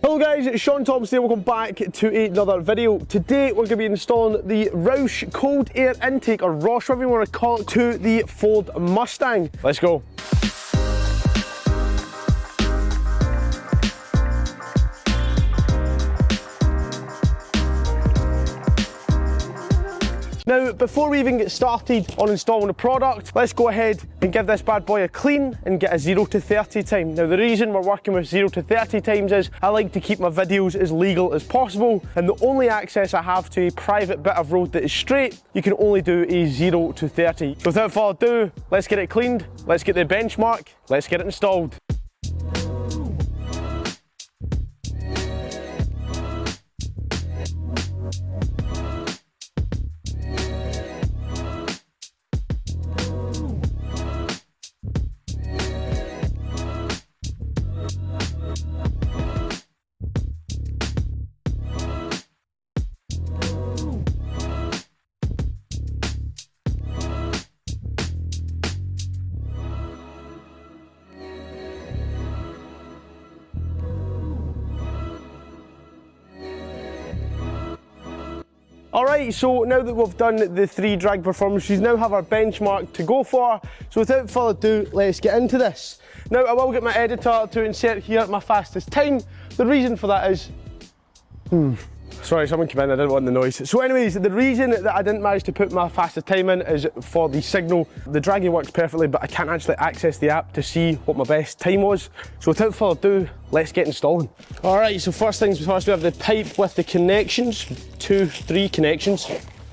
Hello guys, it's Shaun Thomson. Welcome back to another video. Today we're going to be installing the Roush Cold Air Intake, or Roush, whatever you want to call it, to the Ford Mustang. Let's go. Now, before we even get started on installing the product, let's go ahead and give this bad boy a clean and get a 0 to 30 time. Now, the reason we're working with 0 to 30 times is I like to keep my videos as legal as possible, and the only access I have to a private bit of road that is straight, you can only do a 0 to 30. So without further ado, let's get it cleaned, let's get the benchmark, let's get it installed. Alright, so now that we've done the 3 drag performances, we now have our benchmark to go for. So without further ado, let's get into this. Now, I will get my editor to insert here my fastest time. The reason for that is... Sorry, someone came in, I didn't want the noise. So anyways, the reason that I didn't manage to put my fastest time in is for the signal. The dragging works perfectly, but I can't actually access the app to see what my best time was. So without further ado, let's get installing. All right, so first things first, we have the pipe with the connections, 3 connections.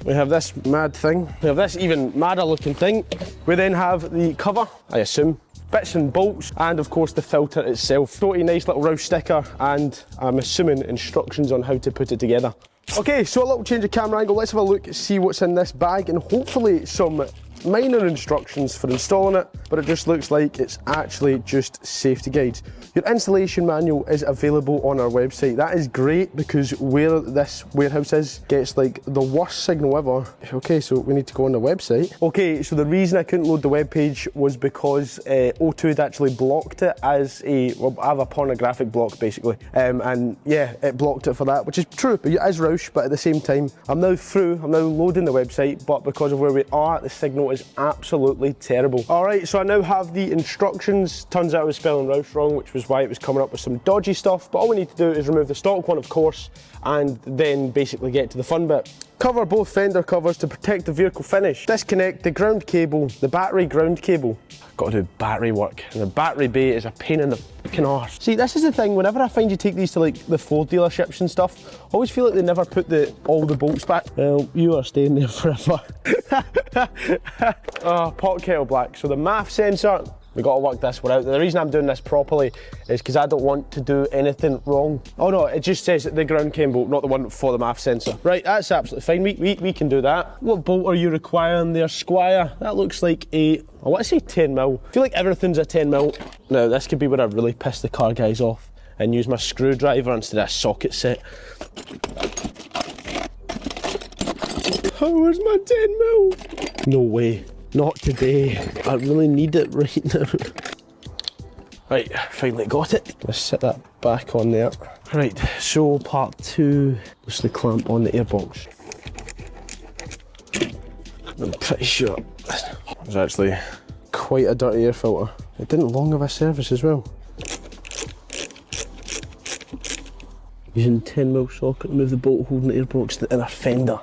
We have this mad thing. We have this even madder looking thing. We then have the cover, I assume, bits and bolts, and of course the filter itself. So a nice little Roush sticker, and I'm assuming instructions on how to put it together. Okay, so a little change of camera angle. Let's have a look, see what's in this bag, and hopefully some minor instructions for installing it, but it just looks like it's actually just safety guides. Your installation manual is available on our website. That is great because where this warehouse is gets like the worst signal ever. Okay, so we need to go on the website. Okay, so the reason I couldn't load the web page was because O2 had actually blocked it as a, well, I have a pornographic block basically, and yeah, it blocked it for that, which is true, but it is Roush, but at the same time, I'm now loading the website, but because of where we are, the signal is absolutely terrible. All right, so I now have the instructions. Turns out I was spelling Roush wrong, which was why it was coming up with some dodgy stuff, but all we need to do is remove the stock one, of course, and then basically get to the fun bit. Cover both fender covers to protect the vehicle finish. Disconnect the ground cable, the battery ground cable. I've got to do battery work, and the battery bay is a pain in the fucking arse. See, this is the thing, whenever I find you take these to like the Ford dealerships and stuff, I always feel like they never put all the bolts back. Well, you are staying there forever. Oh, pot kettle black. So the MAF sensor, we got to work this one out. The reason I'm doing this properly is because I don't want to do anything wrong. Oh no, it just says the ground cable, not the one for the MAF sensor. Right, that's absolutely fine. We can do that. What bolt are you requiring there, Squire? That looks like I want to say 10 mil. I feel like everything's a 10 mil. Now, this could be where I really piss the car guys off and use my screwdriver instead of a socket set. Where's my 10 mil? No way. Not today. I really need it right now. Right, finally got it. Let's set that back on there. Right, so part 2, just the clamp on the airbox. I'm pretty sure there's actually quite a dirty air filter. It didn't long have a service as well. Using 10mm socket to move the bolt holding the airbox to the inner fender.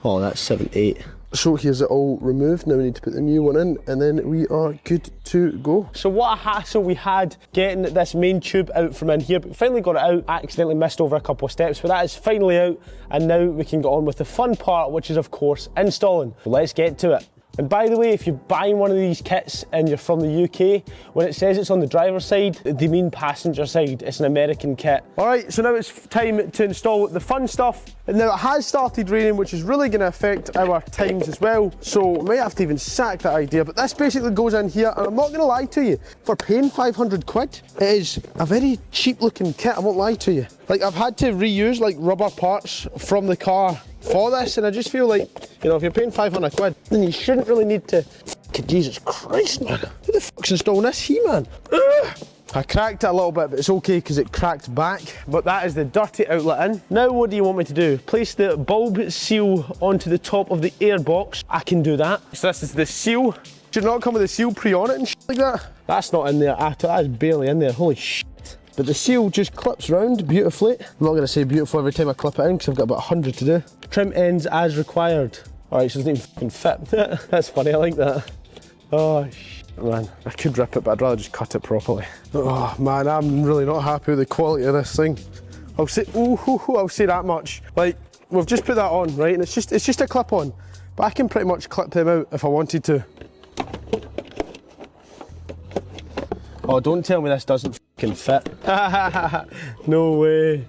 Oh, that's 7/8. So here's it all removed. Now we need to put the new one in, and then we are good to go. So what a hassle we had getting this main tube out from in here, but we finally got it out. I accidentally missed over a couple of steps, but that is finally out, and now we can get on with the fun part, which is of course installing. So let's get to it. And by the way, if you're buying one of these kits and you're from the UK, when it says it's on the driver's side, they mean passenger side. It's an American kit. All right, so now it's time to install the fun stuff. And now it has started raining, which is really going to affect our times as well. So we might have to even sack that idea. But this basically goes in here, and I'm not going to lie to you, for paying 500 quid, it is a very cheap looking kit, I won't lie to you. Like, I've had to reuse like rubber parts from the car for this, and I just feel like, you know, if you're paying 500 quid, then you shouldn't really need to. Jesus Christ, man. Who the fuck's installing this He-Man? I cracked it a little bit, but it's okay because it cracked back. But that is the dirty outlet in. Now what do you want me to do? Place the bulb seal onto the top of the air box. I can do that. So this is the seal. Should not come with a seal pre on it and shit like that. That's not in there at all. That is barely in there. Holy shit. But the seal just clips round beautifully. I'm not going to say beautiful every time I clip it in because I've got about 100 to do. Trim ends as required. Alright, so it doesn't even fucking fit. That's funny, I like that. Oh shit, man. I could rip it, but I'd rather just cut it properly. Oh man, I'm really not happy with the quality of this thing. I'll say that much. Like, we've just put that on, right? And it's just a clip on. But I can pretty much clip them out if I wanted to. Oh, don't tell me this doesn't fucking fit. No way.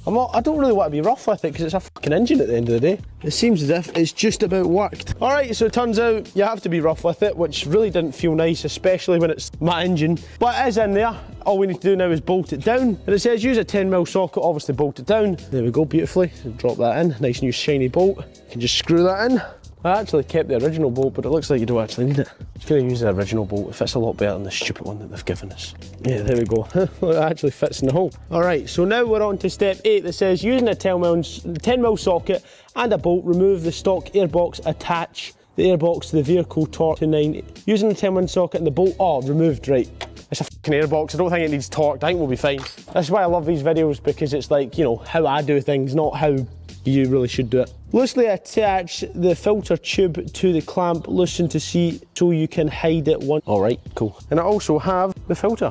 I don't really want to be rough with it because it's a fucking engine at the end of the day. It seems as if it's just about worked. Alright, so it turns out you have to be rough with it, which really didn't feel nice, especially when it's my engine. But it is in there. All we need to do now is bolt it down. And it says use a 10mm socket, obviously bolt it down. There we go, beautifully. Drop that in. Nice new shiny bolt. You can just screw that in. I actually kept the original bolt, but it looks like you don't actually need it. I'm just going to use the original bolt. It fits a lot better than the stupid one that they've given us. Yeah, there we go. It actually fits in the hole. Alright, so now we're on to step 8 that says using a 10mm socket and a bolt, remove the stock airbox, attach the airbox to the vehicle torque to 9. Using the 10mm socket and the bolt, removed, right. It's a fucking airbox, I don't think it needs torqued, I think we'll be fine. That's why I love these videos, because it's like, you know, how I do things, not how you really should do it. Loosely attach the filter tube to the clamp, loosen to see so you can hide it one. Alright, cool. And I also have the filter,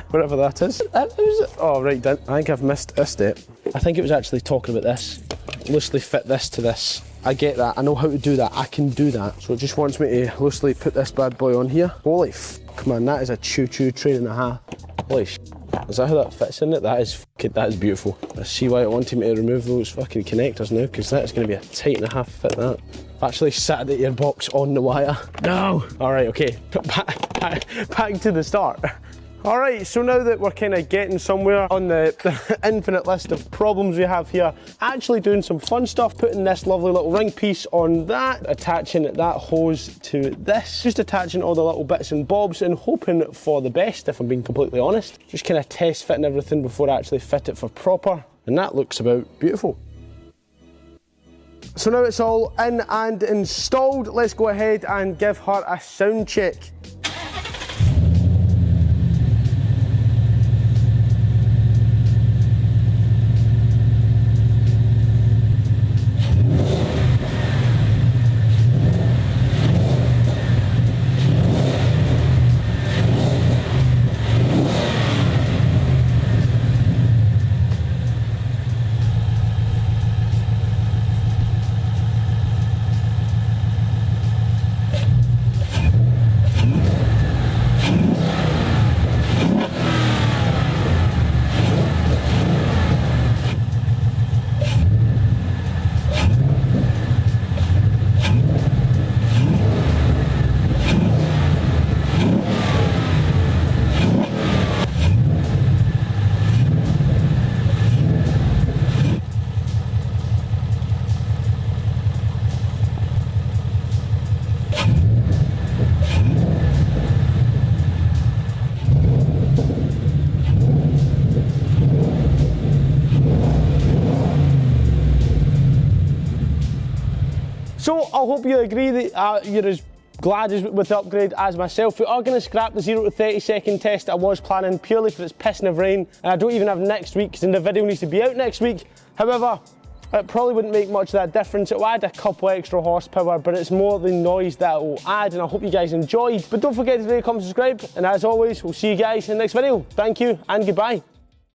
whatever that is. Oh, right, I think I've missed a step. I think it was actually talking about this. Loosely fit this to this. I get that, I know how to do that, I can do that. So it just wants me to loosely put this bad boy on here. Holy fuck, man, that is a choo-choo train and a half. Holy shit. Is that how that fits in it? That is beautiful. I see why it wanted me to remove those fucking connectors now, because that's going to be a tight and a half fit, that. I've actually sat the airbox on the wire. No! Alright, okay, back to the start. Alright, so now that we're kind of getting somewhere on the infinite list of problems we have here, actually doing some fun stuff, putting this lovely little ring piece on that, attaching that hose to this, just attaching all the little bits and bobs and hoping for the best, if I'm being completely honest. Just kind of test fitting everything before I actually fit it for proper, and that looks about beautiful. So now it's all in and installed, let's go ahead and give her a sound check. So I hope you agree that you're as glad with the upgrade as myself. We are going to scrap the 0 to 30 second test I was planning purely for its pissing of rain, and I don't even have next week because the video needs to be out next week. However, it probably wouldn't make much of that difference. It will add a couple extra horsepower, but it's more the noise that it will add, and I hope you guys enjoyed. But don't forget to comment, subscribe, and as always, we'll see you guys in the next video. Thank you and goodbye.